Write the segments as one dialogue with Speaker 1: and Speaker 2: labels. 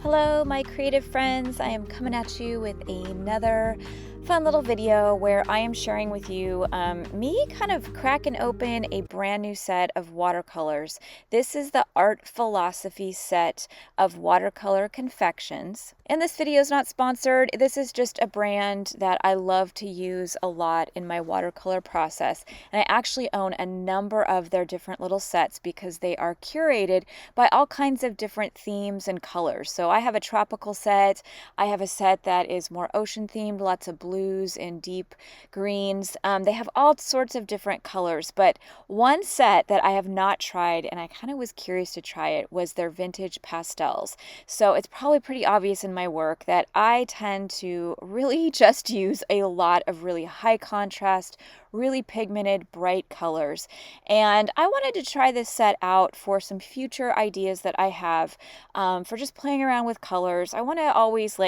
Speaker 1: Hello, my creative friends. I am coming at you with another fun little video where I am sharing with you me kind of cracking open a brand new set of watercolors. This is the Art Philosophy set of watercolor confections. And this video is not sponsored. This is just a brand that I love to use a lot in my watercolor process. And I actually own a number of their different little sets because they are curated by all kinds of different themes and colors. So I have a tropical set. I have a set that is more ocean themed, lots of blues and deep greens. They have all sorts of different colors, but one set that I have not tried, and I kind of was curious to try it, was their vintage pastels. So it's probably pretty obvious in my work that I tend to really just use a lot of really high contrast, really pigmented, bright colors. And I wanted to try this set out for some future ideas that I have for just playing around with colors. I want to always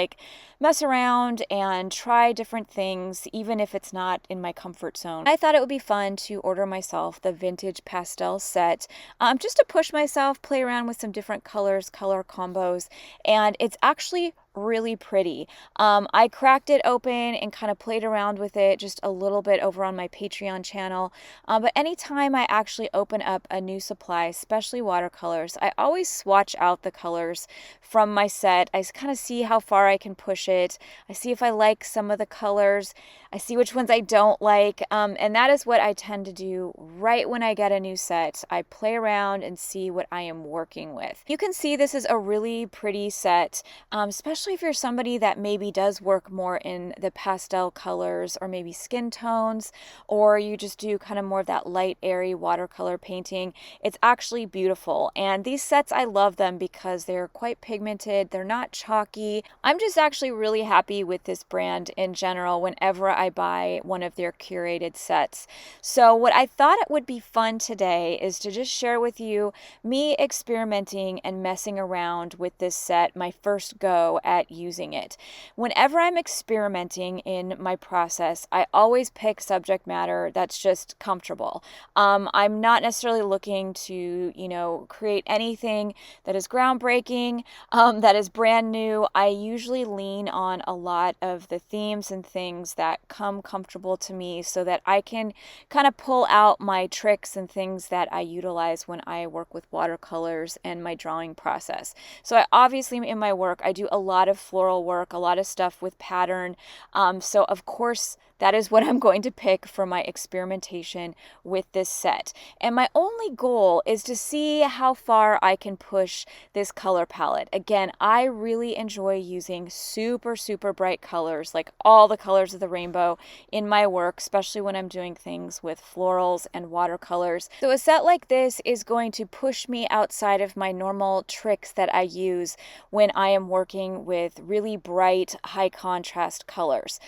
Speaker 1: mess around and try different things, even if it's not in my comfort zone. I thought it would be fun to order myself the vintage pastel set just to push myself, play around with some different colors, color combos, and it's actually really pretty. I cracked it open and kind of played around with it just a little bit over on my Patreon channel. But anytime I actually open up a new supply, especially watercolors, I always swatch out the colors from my set. I kind of see how far I can push it. I see if I like some of the colors. I see which ones I don't like. And that is what I tend to do right when I get a new set. I play around and see what I am working with. You can see this is a really pretty set, especially if you're somebody that maybe does work more in the pastel colors or maybe skin tones, or you just do kind of more of that light, airy watercolor painting. It's actually beautiful. And these sets, I love them because they're quite pigmented. They're not chalky. I'm just actually really happy with this brand in general whenever I buy one of their curated sets. So what I thought it would be fun today is to just share with you me experimenting and messing around with this set, my first go at using it. Whenever I'm experimenting in my process, I always pick subject matter that's just comfortable. I'm not necessarily looking to, create anything that is groundbreaking, that is brand new. I usually lean on a lot of the themes and things that come comfortable to me so that I can kind of pull out my tricks and things that I utilize when I work with watercolors and my drawing process. So I obviously in my work, I do a lot of floral work, a lot of stuff with pattern. So of course, that is what I'm going to pick for my experimentation with this set. And my only goal is to see how far I can push this color palette. Again, I really enjoy using super, super bright colors, like all the colors of the rainbow in my work, especially when I'm doing things with florals and watercolors. So a set like this is going to push me outside of my normal tricks that I use when I am working with really bright, high contrast colors.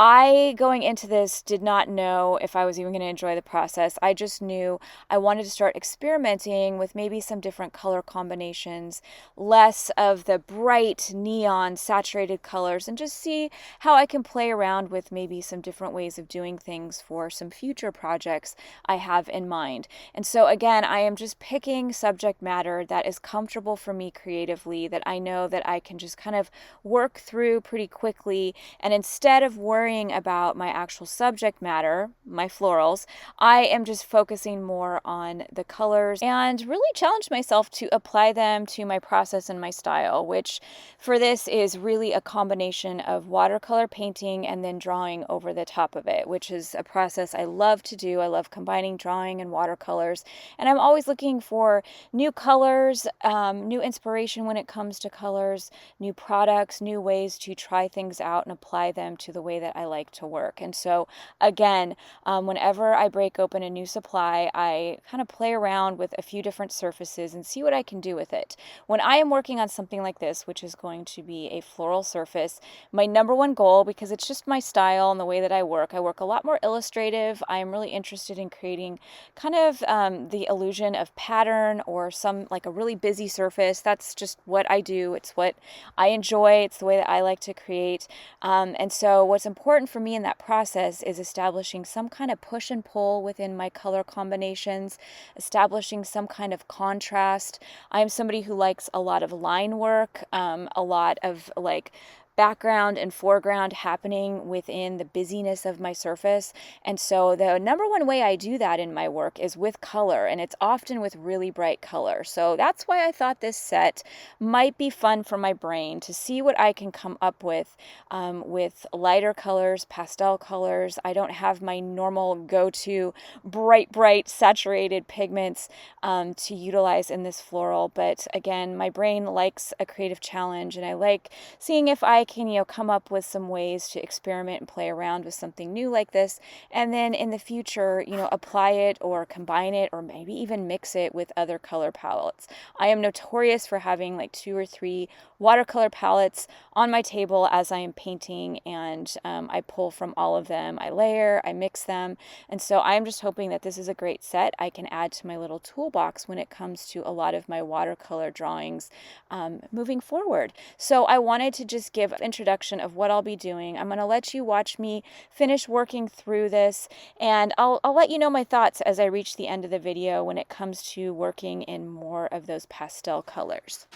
Speaker 1: I, going into this, did not know if I was even going to enjoy the process. I just knew I wanted to start experimenting with maybe some different color combinations, less of the bright, neon, saturated colors, and just see how I can play around with maybe some different ways of doing things for some future projects I have in mind. And so again, I am just picking subject matter that is comfortable for me creatively, that I know that I can just kind of work through pretty quickly. And instead of worrying about my actual subject matter, my florals, I am just focusing more on the colors and really challenge myself to apply them to my process and my style, which for this is really a combination of watercolor painting and then drawing over the top of it, which is a process I love to do. I love combining drawing and watercolors, and I'm always looking for new colors, new inspiration when it comes to colors, new products, new ways to try things out and apply them to the way that I like to work. And so again, whenever I break open a new supply, I kind of play around with a few different surfaces and see what I can do with it. When I am working on something like this, which is going to be a floral surface, my number one goal, because it's just my style and the way that I work a lot more illustrative. I am really interested in creating kind of the illusion of pattern or some like a really busy surface. That's just what I do. It's what I enjoy. It's the way that I like to create. And so what's important important for me in that process is establishing some kind of push and pull within my color combinations, establishing some kind of contrast. I'm somebody who likes a lot of line work, a lot of like background and foreground happening within the busyness of my surface. And so the number one way I do that in my work is with color, and it's often with really bright color. So that's why I thought this set might be fun for my brain to see what I can come up with lighter colors, pastel colors. I don't have my normal go-to bright, saturated pigments to utilize in this floral. But again, my brain likes a creative challenge, and I like seeing if I can, come up with some ways to experiment and play around with something new like this. And then in the future, apply it or combine it or maybe even mix it with other color palettes. I am notorious for having like 2 or 3 watercolor palettes on my table as I am painting, and I pull from all of them. I layer, I mix them. And so I'm just hoping that this is a great set I can add to my little toolbox when it comes to a lot of my watercolor drawings moving forward. So I wanted to just give an introduction of what I'll be doing. I'm going to let you watch me finish working through this, and I'll let you know my thoughts as I reach the end of the video when it comes to working in more of those pastel colors.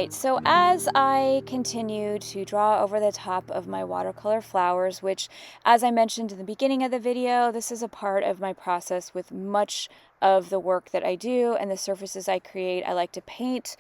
Speaker 1: right, so as I continue to draw over the top of my watercolor flowers, which, as I mentioned in the beginning of the video, this is a part of my process with much of the work that I do and the surfaces I create. I like to paint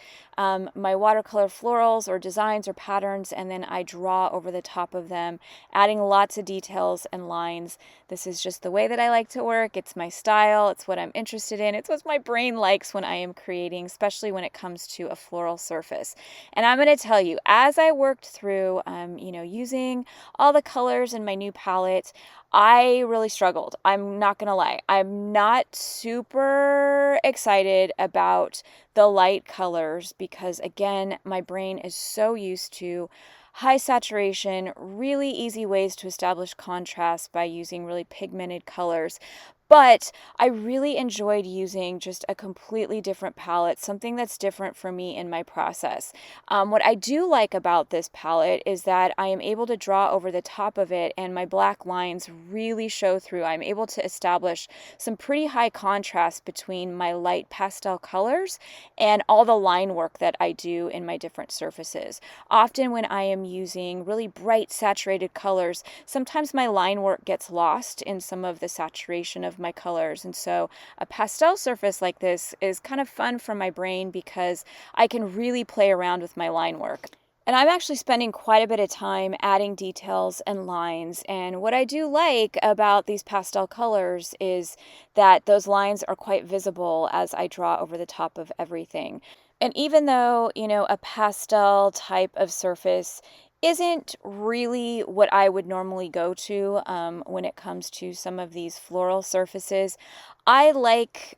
Speaker 1: my watercolor florals or designs or patterns, and then I draw over the top of them, adding lots of details and lines. This is just the way that I like to work. It's my style. It's what I'm interested in. It's what my brain likes when I am creating, especially when it comes to a floral surface. And I'm going to tell you, as I worked through, using all the colors in my new palette, I really struggled. I'm not going to lie. I'm not super excited about the light colors because, again, my brain is so used to high saturation, really easy ways to establish contrast by using really pigmented colors. But I really enjoyed using just a completely different palette, something that's different for me in my process. What I do like about this palette is that I am able to draw over the top of it and my black lines really show through. I'm able to establish some pretty high contrast between my light pastel colors and all the line work that I do in my different surfaces. Often when I am using really bright saturated colors, sometimes my line work gets lost in some of the saturation of my colors. And so a pastel surface like this is kind of fun for my brain because I can really play around with my line work. And I'm actually spending quite a bit of time adding details and lines. And what I do like about these pastel colors is that those lines are quite visible as I draw over the top of everything. And even though, a pastel type of surface isn't really what I would normally go to when it comes to some of these floral surfaces, I like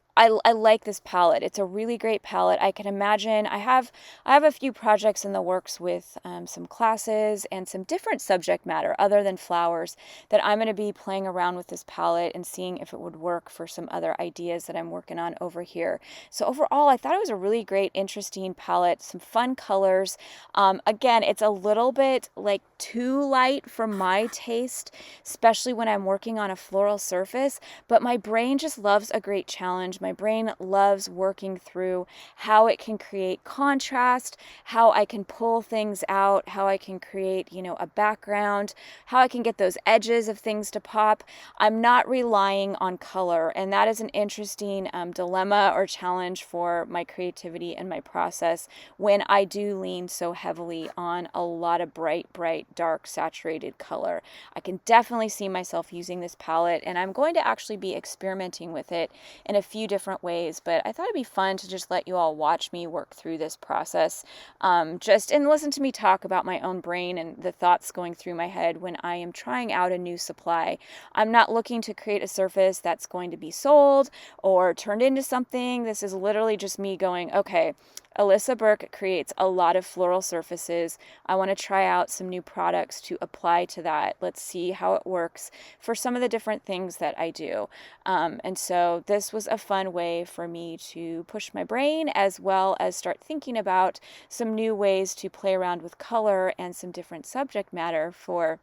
Speaker 1: this palette. It's a really great palette. I can imagine I have a few projects in the works with some classes and some different subject matter other than flowers that I'm going to be playing around with this palette and seeing if it would work for some other ideas that I'm working on over here. So overall, I thought it was a really great, interesting palette, some fun colors. Again, it's a little bit like too light for my taste, especially when I'm working on a floral surface, but my brain just loves a great challenge. My brain loves working through how it can create contrast, how I can pull things out, how I can create, a background, how I can get those edges of things to pop. I'm not relying on color, and that is an interesting dilemma or challenge for my creativity and my process when I do lean so heavily on a lot of bright, dark, saturated color. I can definitely see myself using this palette, and I'm going to actually be experimenting with it in a few different ways, but I thought it'd be fun to just let you all watch me work through this process, and listen to me talk about my own brain and the thoughts going through my head when I am trying out a new supply. I'm not looking to create a surface that's going to be sold or turned into something. This is literally just me going, okay, Alyssa Burke creates a lot of floral surfaces. I want to try out some new products to apply to that. Let's see how it works for some of the different things that I do. And so this was a fun way for me to push my brain as well as start thinking about some new ways to play around with color and some different subject matter for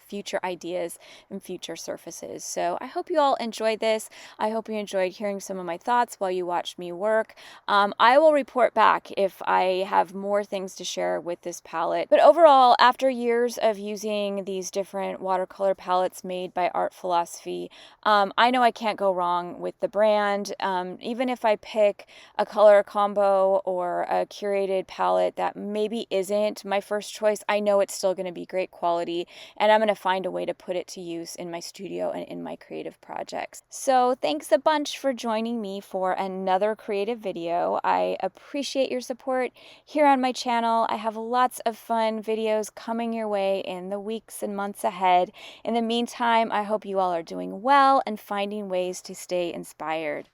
Speaker 1: future ideas and future surfaces. So I hope you all enjoyed this. I hope you enjoyed hearing some of my thoughts while you watched me work. I will report back if I have more things to share with this palette. But overall, after years of using these different watercolor palettes made by Art Philosophy, I know I can't go wrong with the brand. Even if I pick a color combo or a curated palette that maybe isn't my first choice, I know it's still going to be great quality, and I'm going to find a way to put it to use in my studio and in my creative projects. So thanks a bunch for joining me for another creative video. I appreciate your support here on my channel. I have lots of fun videos coming your way in the weeks and months ahead. In the meantime, I hope you all are doing well and finding ways to stay inspired.